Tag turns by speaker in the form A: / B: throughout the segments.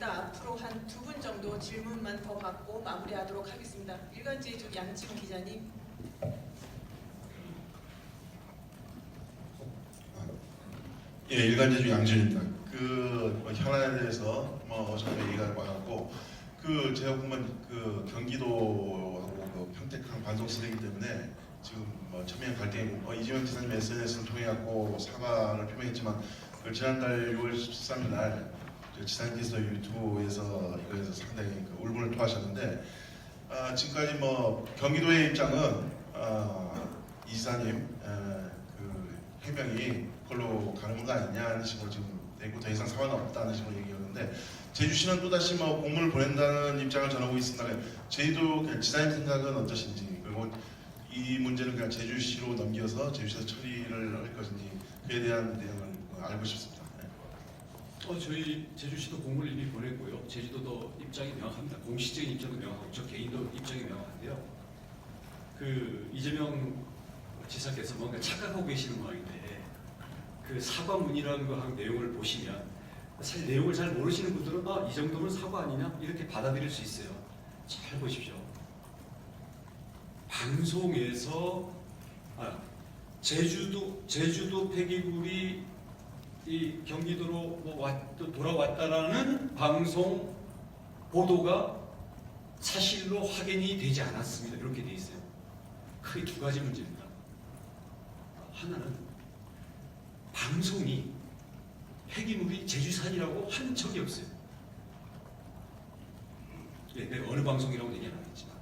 A: 있습니다. 앞으로 한 2분 정도 질문만 더 받고 마무리하도록 하겠습니다. 일간지주 양지훈 기자님.
B: 예, 일간지주 양지훈입니다. 현안에 대해서 어차피 얘기가 많았고, 제가 보면 경기도하고 평택항 반송 쓰레기 때문에 지금 첨예한 갈등이 이재명 지사님 SNS를 통해 갖고 사과를 표명했지만 지난달 6월 13일 날 지사님께서 유튜브에서 이거에서 상당히 울분을 토하셨는데, 지금까지 경기도의 입장은 이 지사님 해명이 그걸로 가는 거 아니냐는 식으로 지금 내고 더 이상 사과는 없다는 식으로 얘기하는데, 제주시는 또다시 공문을 보낸다는 입장을 전하고 있습니다. 제주도 지사님 생각은 어떠신지, 그리고 이 문제는 그냥 제주시로 넘겨서 제주시에서 처리를 할 것인지, 그에 대한 내용을 알고 싶습니다. 네.
C: 저희 제주시도 공문을 이미 보냈고요. 제주도도 입장이 명확합니다. 공식적인 입장도 명확하고 저 개인도 입장이 명확한데요. 이재명 지사께서 뭔가 착각하고 계시는 모양인데, 사과문이라는 거 한 내용을 보시면 사실 내용을 잘 모르시는 분들은 이 정도면 사과 아니냐 이렇게 받아들일 수 있어요. 잘 보십시오. 방송에서 제주도 폐기물이 이 경기도로 돌아왔다라는 방송 보도가 사실로 확인이 되지 않았습니다. 이렇게 돼 있어요. 크게 2가지 문제입니다. 하나는 방송이 폐기물이 제주산이라고 한 적이 없어요. 내가 어느 방송이라고 얘기는 안 했지만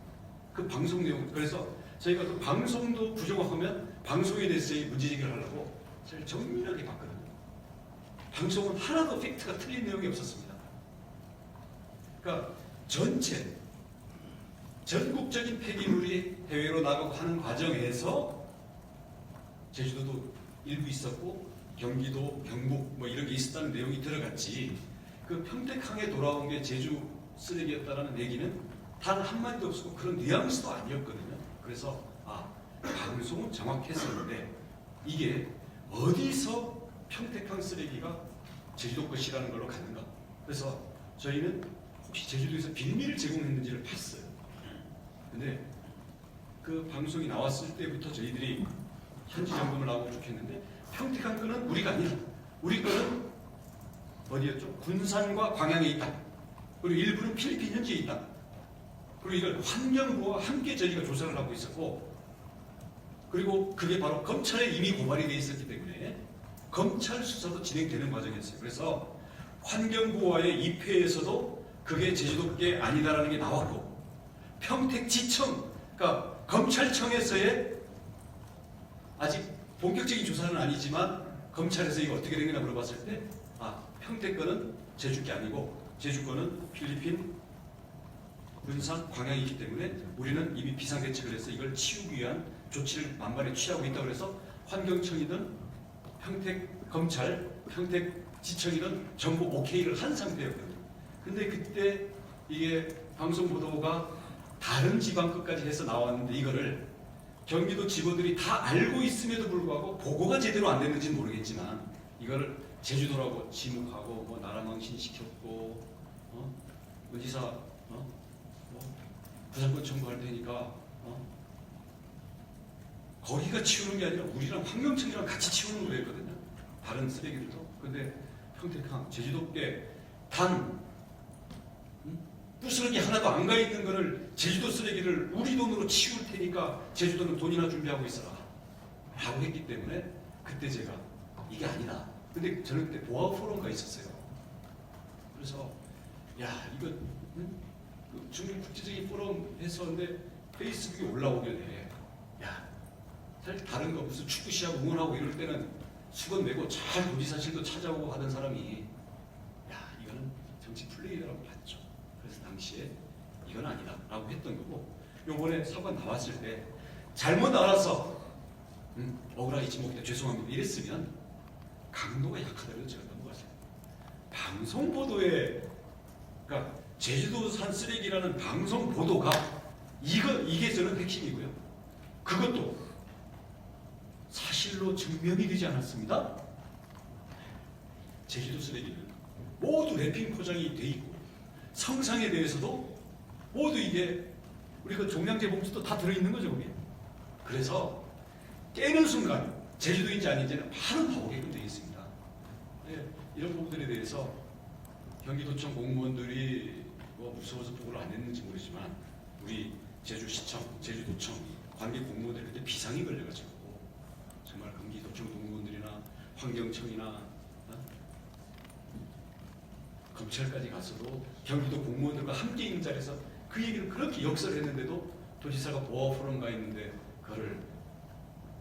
C: 그 방송 내용, 그래서 저희가 방송도 부정하면 방송에 대해서 문제제기를 하려고 제일 정밀하게 봤거든요. 방송은 하나도 팩트가 틀린 내용이 없었습니다. 그러니까 전국적인 폐기물이 해외로 나가고 하는 과정에서 제주도도 일부 있었고 경기도, 경북 이런 게 있었다는 내용이 들어갔지, 평택항에 돌아온 게 제주 쓰레기였다라는 얘기는 단 한마디도 없었고 그런 뉘앙스도 아니었거든요. 그래서 방송은 정확했었는데 이게 어디서 평택항 쓰레기가 제주도 것이라는 걸로 갔는가. 그래서 저희는 혹시 제주도에서 빌미를 제공했는지를 봤어요. 근데 방송이 나왔을 때부터 저희들이 현지 점검을 하고 쭉 했는데, 평택항 거는 우리가 아니다. 우리 거는 어디였죠? 군산과 광양에 있다. 그리고 일부는 필리핀 현지에 있다. 그리고 이걸 환경부와 함께 저희가 조사를 하고 있었고, 그리고 그게 바로 검찰에 이미 고발이 돼 있었기 때문에 검찰 수사도 진행되는 과정이었어요. 그래서 환경부와의 입회에서도 그게 제주도께 아니다라는 게 나왔고, 평택지청, 그러니까 검찰청에서의 아직 본격적인 조사는 아니지만 검찰에서 이거 어떻게 된 거냐 물어봤을 때 평택 거는 제주 게 아니고 제주 거는 필리핀, 군산, 광양이기 때문에 우리는 이미 비상대책을 해서 이걸 치우기 위한 조치를 만반에 취하고 있다고 해서 환경청이든 평택 검찰, 평택지청이든 전부 오케이를 한 상태였거든요. 근데 그때 이게 방송 보도가 다른 지방 끝까지 해서 나왔는데, 이거를 경기도 직원들이 다 알고 있음에도 불구하고 보고가 제대로 안 됐는지는 모르겠지만 이거를 제주도라고 지목하고 나라망신 시켰고 의지사 부산권 청구할 테니까 거기가 치우는 게 아니라 우리랑 환경청이랑 같이 치우는 거였거든요. 다른 쓰레기들도. 근데 평택항 제주도께 단 부스러기 하나도 안 가 있는 거를 제주도 쓰레기를 우리 돈으로 치울 테니까 제주도는 돈이나 준비하고 있어라 라고 했기 때문에 그때 제가 이게 아니다. 근데 저는 그때 보아 포럼가 있었어요. 그래서 이거 중국 국제적인 포럼 했었는데 페이스북에 올라오길래 사실 다른 거 무슨 축구 시합 응원하고 이럴 때는 수건 메고 잘 도지사실도 찾아오고 하던 사람이 이거는 정치 플레이라고 봤죠. 그래서 당시에 이건 아니다 라고 했던 거고, 요번에 사과 나왔을 때 잘못 알아서 억울하게 지목했다 죄송합니다 이랬으면 강도가 약하다고 제가 넘어갔어요. 방송 보도에, 그러니까 제주도산 쓰레기라는 방송 보도가 이게 저는 핵심이고요. 그것도 사실로 증명이 되지 않았습니다. 제주도 쓰레기는 모두 랩핑 포장이 돼 있고 성상에 대해서도 모두 이게 우리 그 종량제 봉투도 다 들어있는 거죠, 거기에. 그래서 깨는 순간 제주도인지 아닌지는 바로 나오게끔 되어 있습니다. 네, 이런 부분들에 대해서 경기도청 공무원들이 뭐 무서워서 보고를 안 했는지 모르지만 우리 제주시청, 제주도청 관계 공무원들이 그때 비상이 걸려가지고 정말 경기도청 공무원들이나 환경청이나 검찰까지 가서도 경기도 공무원들과 함께 있는 자리에서 그 얘기를 그렇게 역설을 했는데도 도지사가 보아 포럼가 있는데 그거를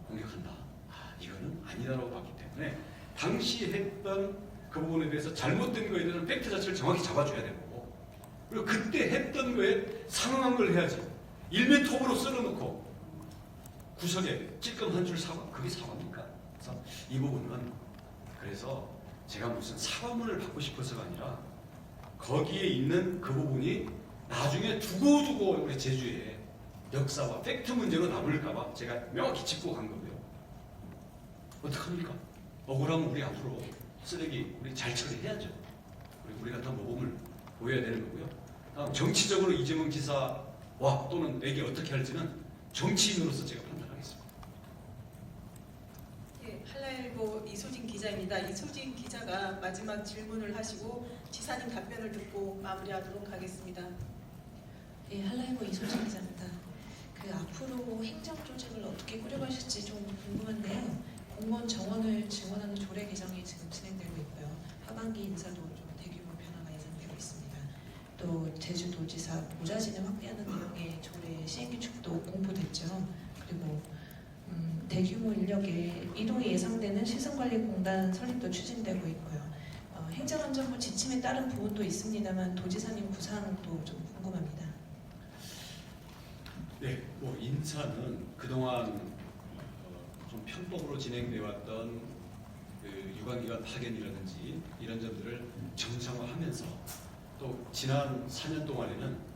C: 공격한다. 이거는 아니다라고 봤기 때문에 당시 했던 그 부분에 대해서 잘못된 거에 대해서 팩트 자체를 정확히 잡아줘야 되고 그리고 그때 했던 거에 상응한 걸 해야지. 일면 톱으로 썰어놓고 구석에 찔끔 한 줄 사과, 그게 사과입니까? 그래서 이 부분은 그래서 제가 무슨 사과문을 받고 싶어서가 아니라 거기에 있는 그 부분이 나중에 두고두고 우리 제주의 역사와 팩트 문제로 남을까봐 제가 명확히 짚고 간 거고요. 어떡합니까? 억울하면 우리 앞으로 쓰레기 우리 잘 처리해야죠. 우리 같은 모범을 보여야 되는 거고요. 다음 정치적으로 이재명 지사와 또는 내게 어떻게 할지는 정치인으로서 제가 판단하겠습니다.
A: 예, 한라일보 이소진 기자입니다. 이소진 기자가 마지막 질문을 하시고 지사님 답변을 듣고 마무리하도록 하겠습니다.
D: 예, 한라일보 이소진 기자입니다. 그 앞으로 행정 조직을 어떻게 꾸려가실지 좀 궁금한데요. 공무원 정원을 증원하는 조례 개정이 지금 진행되고 있고요. 하반기 인사도 좀 대규모 변화가 예상되고 있습니다. 또 제주도지사 보좌진을 확대하는 내용의 조례 시행규칙도 공포됐죠. 그리고 대규모 인력의 이동이 예상되는 시설관리공단 설립도 추진되고 있고요. 행정안전부 지침에 따른 부분도 있습니다만 도지사님 구상도 좀 궁금합니다.
C: 네, 뭐 인사는 그동안 좀 편법으로 진행되어 왔던 그 유관기관 파견이라든지 이런 점들을 정상화하면서 또 지난 4년 동안에는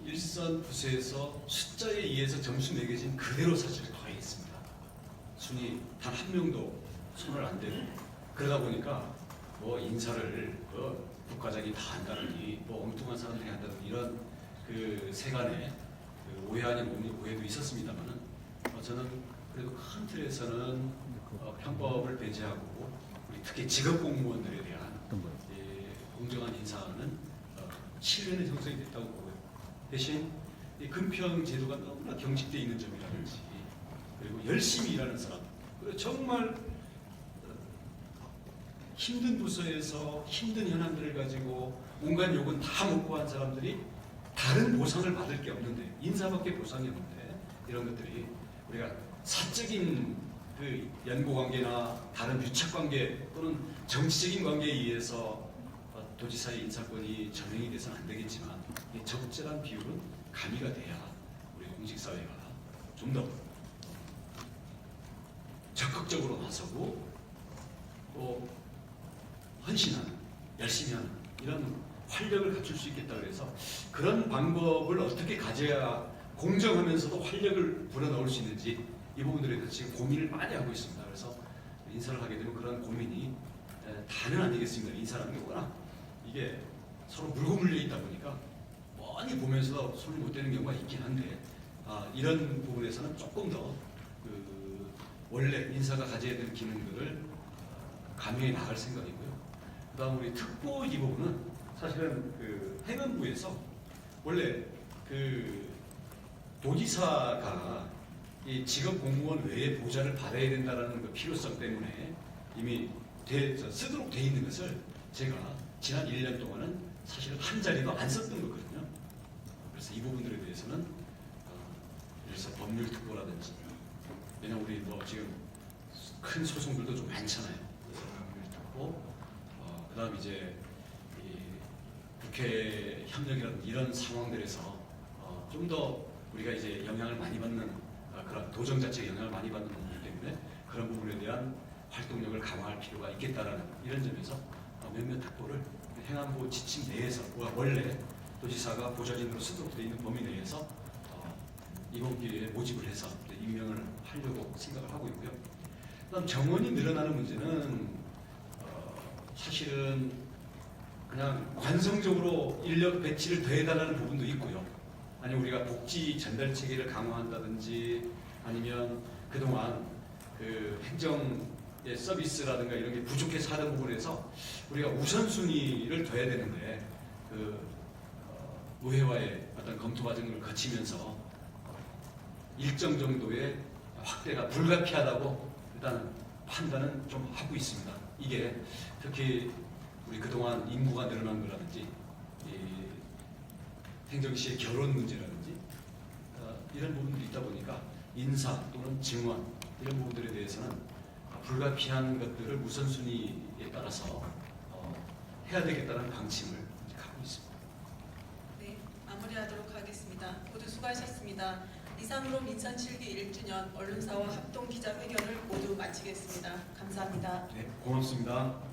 C: 일선 부서에서 숫자에 의해서 점수 매겨진 그대로 사실을 더했습니다. 순위 단 한 명도 손을 안 대고 그러다 보니까 뭐 인사를 국가장이 다 한다느니 뭐 엉뚱한 사람들이 한다느니 이런 그 세간에 그 오해 아닌 오해도 있었습니다만은 저는 그래도 큰 틀에서는 편법을 배제하고 우리 특히 직업 공무원들에 대한 공정한 인사는 신뢰는 형성이 됐다고 보고요. 대신 이 금평 제도가 너무나 경직되어 있는 점이라든지 그리고 열심히 일하는 사람 그리고 정말 힘든 부서에서 힘든 현안들을 가지고 온갖 욕은 다 먹고 한 사람들이 다른 보상을 받을 게 없는데 인사밖에 보상이 없는데 이런 것들이 우리가 사적인 그 연고 관계나 다른 유착 관계 또는 정치적인 관계에 의해서 도지사의 인사권이 전행이 돼서는 안 되겠지만 적절한 비율은 가미가 돼야 우리 공직사회가 좀 더 적극적으로 나서고 또 헌신하는 열심히 하는 이런 활력을 갖출 수 있겠다 그래서 그런 방법을 어떻게 가져야 공정하면서도 활력을 불어넣을 수 있는지 이 부분들에 대해서 지금 고민을 많이 하고 있습니다. 그래서 인사를 하게 되면 그런 고민이 다는 아니겠습니다. 인사라는 게 워낙 이게 서로 물고 물려 있다 보니까 뻔히 보면서도 손을 못 대는 경우가 있긴 한데 이런 부분에서는 조금 더 그 원래 인사가 가져야 되는 기능들을 가미해 나갈 생각이고요. 그다음 우리 특보 이 부분은 사실은 그 행안부에서 원래 그 도지사가 이 직업 공무원 외에 보좌를 받아야 된다는 그 필요성 때문에 이미 쓰도록 돼 있는 것을 제가 지난 1년 동안은 사실은 한 자리도 안 썼던 거거든요. 그래서 이 부분들에 대해서는 그래서 법률 특보라든지 왜냐면 우리 뭐 지금 큰 소송들도 좀 많잖아요. 그래서 법률 특보, 그다음 이제 이 국회 협력이라든지 이런 상황들에서 좀 더 우리가 이제 영향을 많이 받는 그런 도정 자체에 영향을 많이 받는 부분이기 때문에 그런 부분에 대한 활동력을 강화할 필요가 있겠다라는 이런 점에서 몇몇 특보를 행안부 지침 내에서 원래 도지사가 보좌진으로 쓰도록 되어 있는 범위 내에서 이번 기회에 모집을 해서 임명을 하려고 생각을 하고 있고요. 그다음 정원이 늘어나는 문제는 사실은 그냥 관성적으로 인력 배치를 더해달라는 부분도 있고요. 아니 우리가 복지 전달 체계를 강화한다든지 아니면 그동안 그 행정의 서비스라든가 이런 게 부족해서 하던 부분에서 우리가 우선순위를 둬야 되는데 의회와의 어떤 검토 과정을 거치면서 일정 정도의 확대가 불가피하다고 일단 판단은 좀 하고 있습니다. 이게 특히 우리 그동안 인구가 늘어난 거라든지 행정시의 결혼 문제라든지 이런 부분들이 있다 보니까 인사 또는 증원 이런 부분들에 대해서는 불가피한 것들을 우선순위에 따라서 해야 되겠다는 방침을 갖고 있습니다.
A: 네, 마무리하도록 하겠습니다. 모두 수고하셨습니다. 이상으로 민선 7기 1주년 언론사와 합동 기자회견을 모두 마치겠습니다. 감사합니다.
C: 네, 고맙습니다.